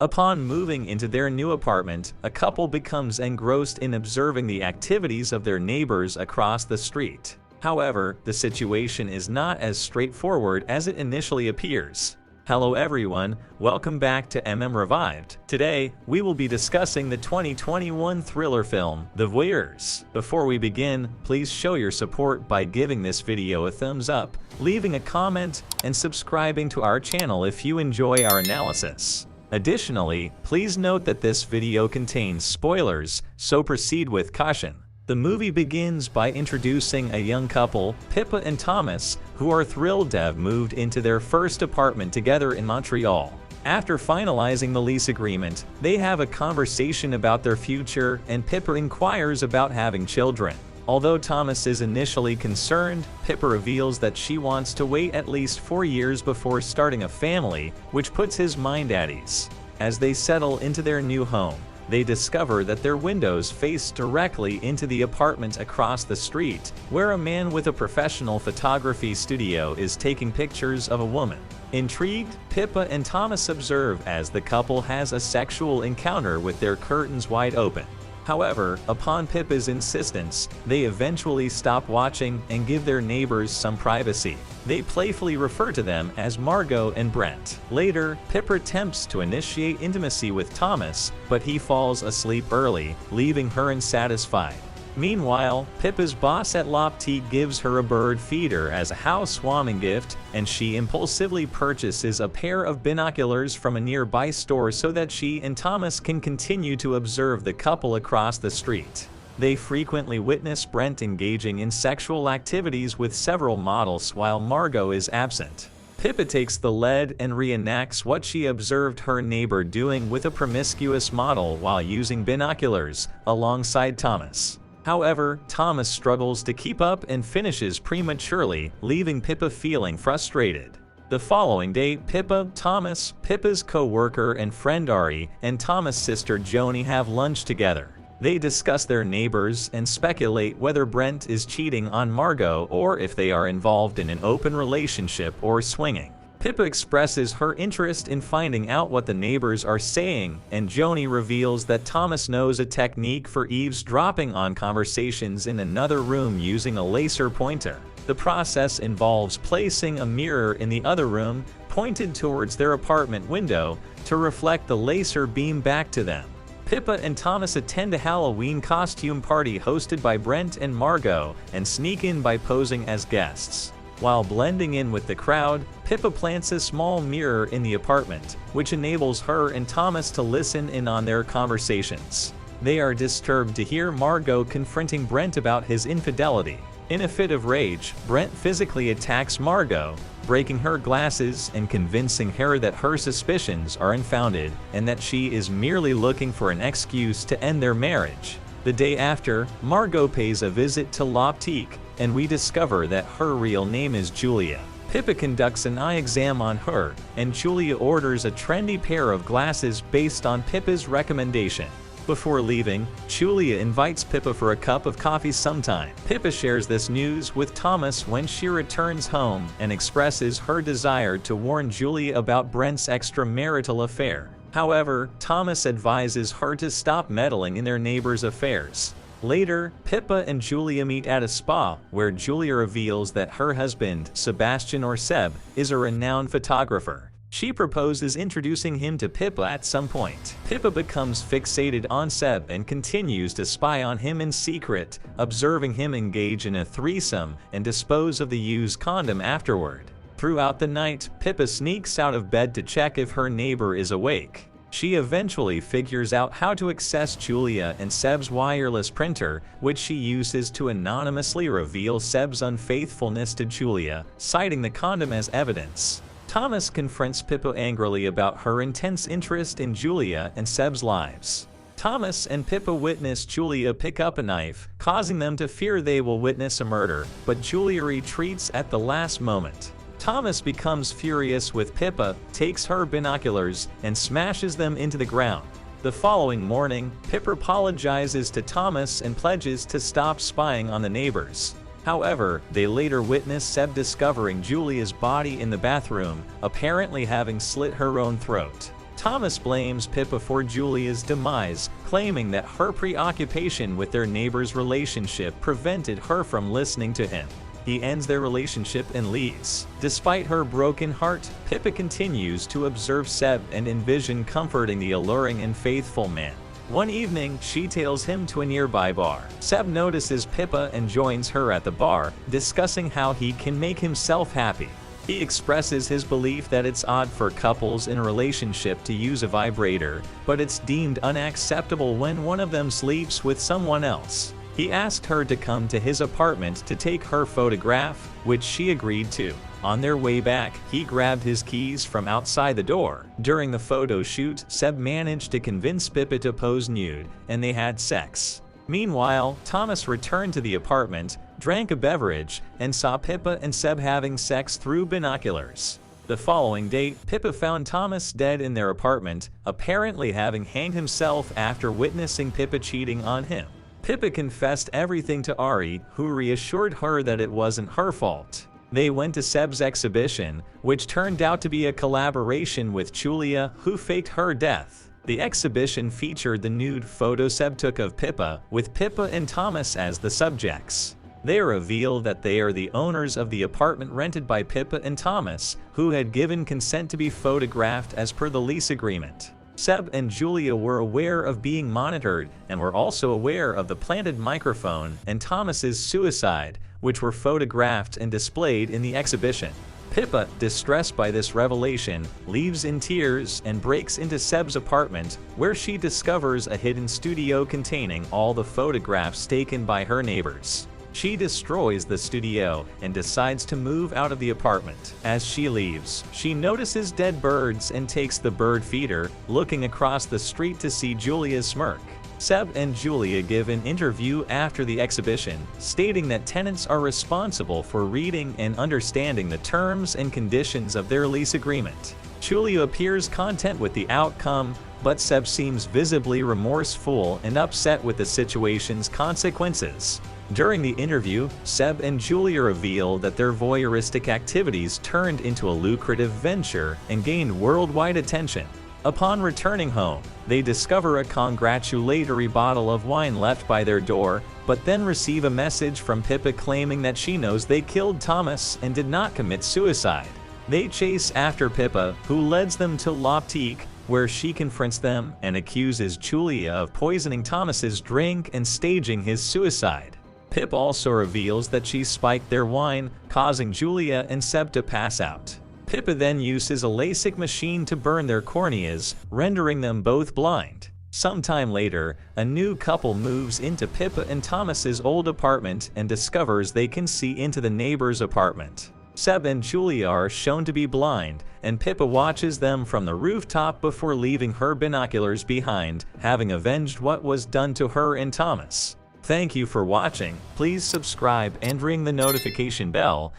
Upon moving into their new apartment, a couple becomes engrossed in observing the activities of their neighbors across the street. However, the situation is not as straightforward as it initially appears. Hello everyone, welcome back to Revived. Today, we will be discussing the 2021 thriller film, The Voyeurs. Before we begin, please show your support by giving this video a thumbs up, leaving a comment, and subscribing to our channel if you enjoy our analysis. Additionally, please note that this video contains spoilers, so proceed with caution. The movie begins by introducing a young couple, Pippa and Thomas, who are thrilled to have moved into their first apartment together in Montreal. After finalizing the lease agreement, they have a conversation about their future, and Pippa inquires about having children. Although Thomas is initially concerned, Pippa reveals that she wants to wait at least 4 years before starting a family, which puts his mind at ease. As they settle into their new home, they discover that their windows face directly into the apartment across the street, where a man with a professional photography studio is taking pictures of a woman. Intrigued, Pippa and Thomas observe as the couple has a sexual encounter with their curtains wide open. However, upon Pippa's insistence, they eventually stop watching and give their neighbors some privacy. They playfully refer to them as Margot and Brent. Later, Pippa attempts to initiate intimacy with Thomas, but he falls asleep early, leaving her unsatisfied. Meanwhile, Pippa's boss at L'Optique gives her a bird feeder as a housewarming gift, and she impulsively purchases a pair of binoculars from a nearby store so that she and Thomas can continue to observe the couple across the street. They frequently witness Brent engaging in sexual activities with several models while Margot is absent. Pippa takes the lead and reenacts what she observed her neighbor doing with a promiscuous model while using binoculars, alongside Thomas. However, Thomas struggles to keep up and finishes prematurely, leaving Pippa feeling frustrated. The following day, Pippa, Thomas, Pippa's co-worker and friend Ari, and Thomas' sister Joni have lunch together. They discuss their neighbors and speculate whether Brent is cheating on Margot or if they are involved in an open relationship or swinging. Pippa expresses her interest in finding out what the neighbors are saying, and Joni reveals that Thomas knows a technique for eavesdropping on conversations in another room using a laser pointer. The process involves placing a mirror in the other room, pointed towards their apartment window, to reflect the laser beam back to them. Pippa and Thomas attend a Halloween costume party hosted by Brent and Margot, and sneak in by posing as guests. While blending in with the crowd, Pippa plants a small mirror in the apartment, which enables her and Thomas to listen in on their conversations. They are disturbed to hear Margot confronting Brent about his infidelity. In a fit of rage, Brent physically attacks Margot, breaking her glasses and convincing her that her suspicions are unfounded and that she is merely looking for an excuse to end their marriage. The day after, Margot pays a visit to L'Optique, and we discover that her real name is Julia. Pippa conducts an eye exam on her, and Julia orders a trendy pair of glasses based on Pippa's recommendation. Before leaving, Julia invites Pippa for a cup of coffee sometime. Pippa shares this news with Thomas when she returns home and expresses her desire to warn Julia about Brent's extramarital affair. However, Thomas advises her to stop meddling in their neighbors' affairs. Later, Pippa and Julia meet at a spa, where Julia reveals that her husband, Sebastian or Seb, is a renowned photographer. She proposes introducing him to Pippa at some point. Pippa becomes fixated on Seb and continues to spy on him in secret, observing him engage in a threesome and dispose of the used condom afterward. Throughout the night, Pippa sneaks out of bed to check if her neighbor is awake. She eventually figures out how to access Julia and Seb's wireless printer, which she uses to anonymously reveal Seb's unfaithfulness to Julia, citing the condom as evidence. Thomas confronts Pippa angrily about her intense interest in Julia and Seb's lives. Thomas and Pippa witness Julia pick up a knife, causing them to fear they will witness a murder, but Julia retreats at the last moment. Thomas becomes furious with Pippa, takes her binoculars, and smashes them into the ground. The following morning, Pippa apologizes to Thomas and pledges to stop spying on the neighbors. However, they later witness Seb discovering Julia's body in the bathroom, apparently having slit her own throat. Thomas blames Pippa for Julia's demise, claiming that her preoccupation with their neighbor's relationship prevented her from listening to him. He ends their relationship and leaves. Despite her broken heart, Pippa continues to observe Seb and envision comforting the alluring and faithful man. One evening, she tails him to a nearby bar. Seb notices Pippa and joins her at the bar, discussing how he can make himself happy. He expresses his belief that it's odd for couples in a relationship to use a vibrator, but it's deemed unacceptable when one of them sleeps with someone else. He asked her to come to his apartment to take her photograph, which she agreed to. On their way back, he grabbed his keys from outside the door. During the photo shoot, Seb managed to convince Pippa to pose nude, and they had sex. Meanwhile, Thomas returned to the apartment, drank a beverage, and saw Pippa and Seb having sex through binoculars. The following day, Pippa found Thomas dead in their apartment, apparently having hanged himself after witnessing Pippa cheating on him. Pippa confessed everything to Ari, who reassured her that it wasn't her fault. They went to Seb's exhibition, which turned out to be a collaboration with Julia, who faked her death. The exhibition featured the nude photo Seb took of Pippa, with Pippa and Thomas as the subjects. They reveal that they are the owners of the apartment rented by Pippa and Thomas, who had given consent to be photographed as per the lease agreement. Seb and Julia were aware of being monitored and were also aware of the planted microphone and Thomas's suicide, which were photographed and displayed in the exhibition. Pippa, distressed by this revelation, leaves in tears and breaks into Seb's apartment, where she discovers a hidden studio containing all the photographs taken by her neighbors. She destroys the studio and decides to move out of the apartment. As she leaves, she notices dead birds and takes the bird feeder, looking across the street to see Julia's smirk. Seb and Julia give an interview after the exhibition, stating that tenants are responsible for reading and understanding the terms and conditions of their lease agreement. Julia appears content with the outcome, but Seb seems visibly remorseful and upset with the situation's consequences. During the interview, Seb and Julia reveal that their voyeuristic activities turned into a lucrative venture and gained worldwide attention. Upon returning home, they discover a congratulatory bottle of wine left by their door, but then receive a message from Pippa claiming that she knows they killed Thomas and did not commit suicide. They chase after Pippa, who leads them to L'Optique, where she confronts them and accuses Julia of poisoning Thomas's drink and staging his suicide. Pip also reveals that she spiked their wine, causing Julia and Seb to pass out. Pippa then uses a LASIK machine to burn their corneas, rendering them both blind. Sometime later, a new couple moves into Pippa and Thomas's old apartment and discovers they can see into the neighbor's apartment. Seb and Julia are shown to be blind, and Pippa watches them from the rooftop before leaving her binoculars behind, having avenged what was done to her and Thomas. Thank you for watching. Please subscribe and ring the notification bell.